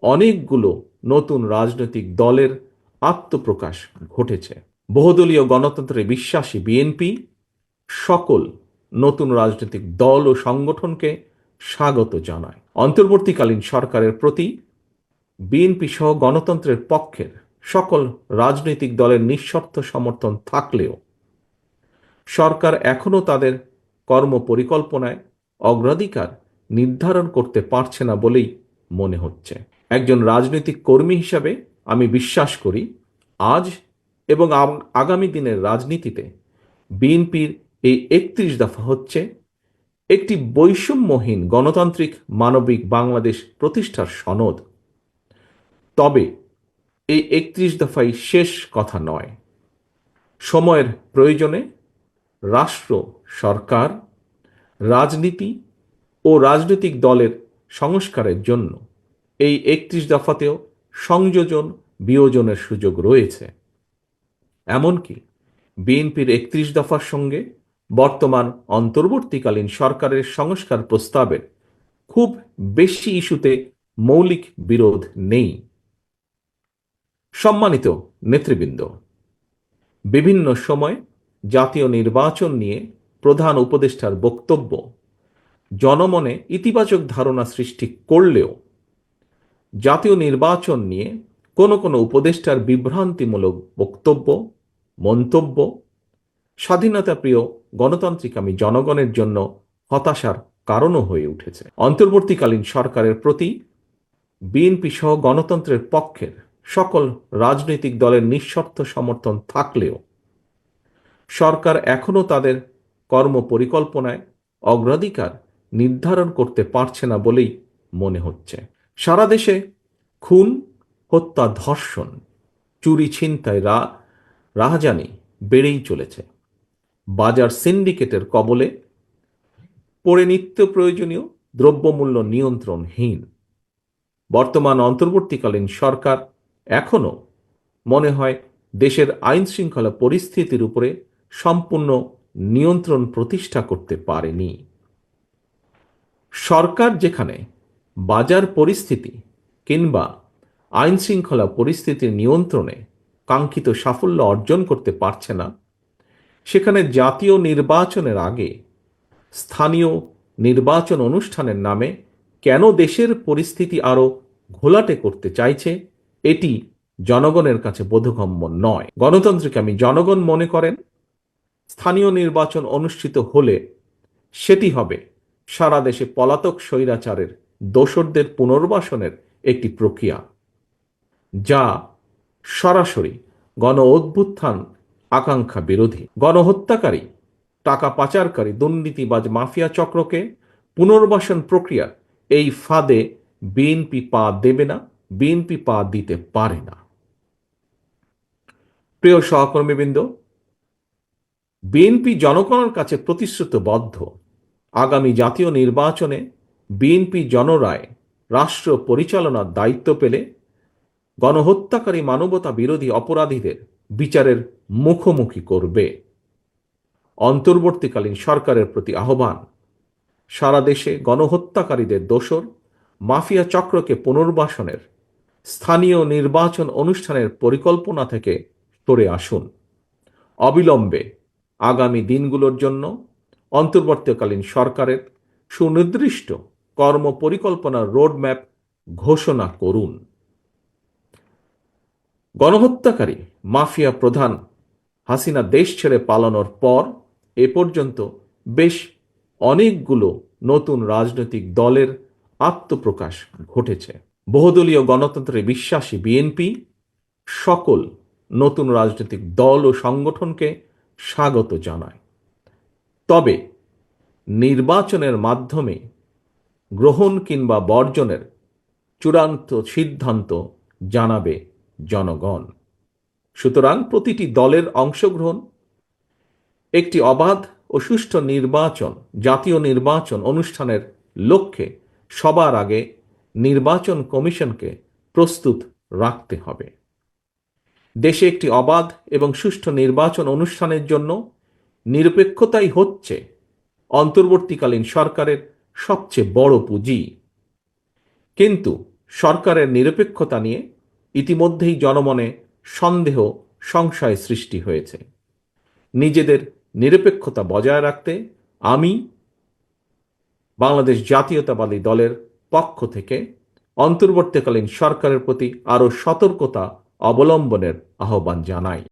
অনেকগুলো নতুন রাজনৈতিক দলের আত্মপ্রকাশ ঘটেছে। বহুদলীয় গণতন্ত্রে বিশ্বাসী বিএনপি সকল নতুন রাজনৈতিক দল ও সংগঠনকে স্বাগত জানায়। অন্তর্বর্তীকালীন সরকারের প্রতি বিএনপি সহ গণতন্ত্রের পক্ষের সকল রাজনৈতিক দলের নিঃশর্ত সমর্থন থাকলেও সরকার এখনও তাদের কর্মপরিকল্পনায় অগ্রাধিকার নির্ধারণ করতে পারছে না বলেই মনে হচ্ছে। একজন রাজনৈতিক কর্মী হিসাবে আমি বিশ্বাস করি আজ এবং আগামী দিনের রাজনীতিতে বিএনপির এই ৩১ দফা হচ্ছে একটি বৈষম্যহীন গণতান্ত্রিক মানবিক বাংলাদেশ প্রতিষ্ঠার সনদ। তবে এই ৩১ দফাই শেষ কথা নয়। সময়ের প্রয়োজনে রাষ্ট্র, সরকার, রাজনীতি ও রাজনৈতিক দলের সংস্কারের জন্য এই ৩১ দফাতেও সংযোজন বিয়োজনের সুযোগ রয়েছে। এমনকি বিএনপির ৩১ দফার সঙ্গে বর্তমান অন্তর্বর্তীকালীন সরকারের সংস্কার প্রস্তাবের খুব বেশি ইস্যুতে মৌলিক বিরোধ নেই। সম্মানিত নেতৃবৃন্দ, বিভিন্ন সময় জাতীয় নির্বাচন নিয়ে প্রধান উপদেষ্টার বক্তব্য জনমনে ইতিবাচক ধারণা সৃষ্টি করলেও জাতীয় নির্বাচন নিয়ে কোনো কোনো উপদেষ্টার বিভ্রান্তিমূলক বক্তব্য, মন্তব্য স্বাধীনতাপ্রিয় গণতান্ত্রিকামী জনগণের জন্য হতাশার কারণও হয়ে উঠেছে। অন্তর্বর্তীকালীন সরকারের প্রতি বিএনপি সহ গণতন্ত্রের পক্ষের সকল রাজনৈতিক দলের নিঃশর্ত সমর্থন থাকলেও সরকার এখনও তাদের কর্মপরিকল্পনায় অগ্রাধিকার নির্ধারণ করতে পারছে না বলেই মনে হচ্ছে। সারা দেশে খুন, হত্যা, ধর্ষণ, চুরি, ছিনতাই, রাহাজানি বেড়েই চলেছে। বাজার সিন্ডিকেটের কবলে পড়ে নিত্য প্রয়োজনীয় দ্রব্যমূল্য নিয়ন্ত্রণহীন। বর্তমান অন্তর্বর্তীকালীন সরকার এখনও মনে হয় দেশের আইন শৃঙ্খলা পরিস্থিতির উপরে সম্পূর্ণ নিয়ন্ত্রণ প্রতিষ্ঠা করতে পারেনি। সরকার যেখানে বাজার পরিস্থিতি কিংবা আইন শৃঙ্খলা পরিস্থিতির নিয়ন্ত্রণে কাঙ্ক্ষিত সাফল্য অর্জন করতে পারছে না, সেখানে জাতীয় নির্বাচনের আগে স্থানীয় নির্বাচন অনুষ্ঠানের নামে কেন দেশের পরিস্থিতি আরও ঘোলাটে করতে চাইছে, এটি জনগণের কাছে বোধগম্য নয়। গণতন্ত্রকামী জনগণ মনে করেন স্থানীয় নির্বাচন অনুষ্ঠিত হলে সেটি হবে সারা দেশে পলাতক স্বৈরাচারের দোসরদের পুনর্বাসনের একটি প্রক্রিয়া, যা সরাসরি গণ অভ্যুত্থান আকাঙ্ক্ষা বিরোধী। গণহত্যাকারী, টাকা পাচারকারী, দুর্নীতিবাজ মাফিয়া চক্রকে পুনর্বাসন প্রক্রিয়ার এই ফাঁদে বিএনপি পা দেবে না, বিএনপি পা দিতে পারে না। প্রিয় সহকর্মীবৃন্দ, বিএনপি জনগণের কাছে প্রতিশ্রুতিবদ্ধ আগামী জাতীয় নির্বাচনে বিএনপি জনরায় রাষ্ট্র পরিচালনার দায়িত্ব পেলে গণহত্যাকারী মানবতা বিরোধী অপরাধীদের বিচারের মুখোমুখি করবে। অন্তর্বর্তীকালীন সরকারের প্রতি আহ্বান, সারা দেশে গণহত্যাকারীদের দোসর মাফিয়া চক্রকে পুনর্বাসনের স্থানীয় নির্বাচন অনুষ্ঠানের পরিকল্পনা থেকে সরে আসুন। অবিলম্বে আগামী দিনগুলোর জন্য অন্তর্বর্তীকালীন সরকারের সুনির্দিষ্ট কর্মপরিকল্পনার রোডম্যাপ ঘোষণা করুন। গণহত্যাকারী মাফিয়া প্রধান হাসিনা দেশ ছেড়ে পালানোর পর এ পর্যন্ত বেশ অনেকগুলো নতুন রাজনৈতিক দলের আত্মপ্রকাশ ঘটেছে। বহুদলীয় গণতন্ত্রে বিশ্বাসী বিএনপি সকল নতুন রাজনৈতিক দল ও সংগঠনকে স্বাগত জানায়। তবে নির্বাচনের মাধ্যমে গ্রহণ কিংবা বর্জনের চূড়ান্ত সিদ্ধান্ত জানাবে জনগণ। সুতরাং প্রতিটি দলের অংশগ্রহণ একটি অবাধ ও সুষ্ঠু নির্বাচন, জাতীয় নির্বাচন অনুষ্ঠানের লক্ষ্যে সবার আগে নির্বাচন কমিশনকে প্রস্তুত রাখতে হবে। দেশে একটি অবাধ এবং সুষ্ঠু নির্বাচন অনুষ্ঠানের জন্য নিরপেক্ষতাই হচ্ছে অন্তর্বর্তীকালীন সরকারের সবচেয়ে বড় পুঁজি। কিন্তু সরকারের নিরপেক্ষতা নিয়ে ইতিমধ্যেই জনমনে সন্দেহ সংশয় সৃষ্টি হয়েছে। নিজেদের নিরপেক্ষতা বজায় রাখতে আমি বাংলাদেশ জাতীয়তাবাদী দলের পক্ষ থেকে অন্তর্বর্তীকালীন সরকারের প্রতি আরও সতর্কতা অবলম্বনের আহ্বান জানাই।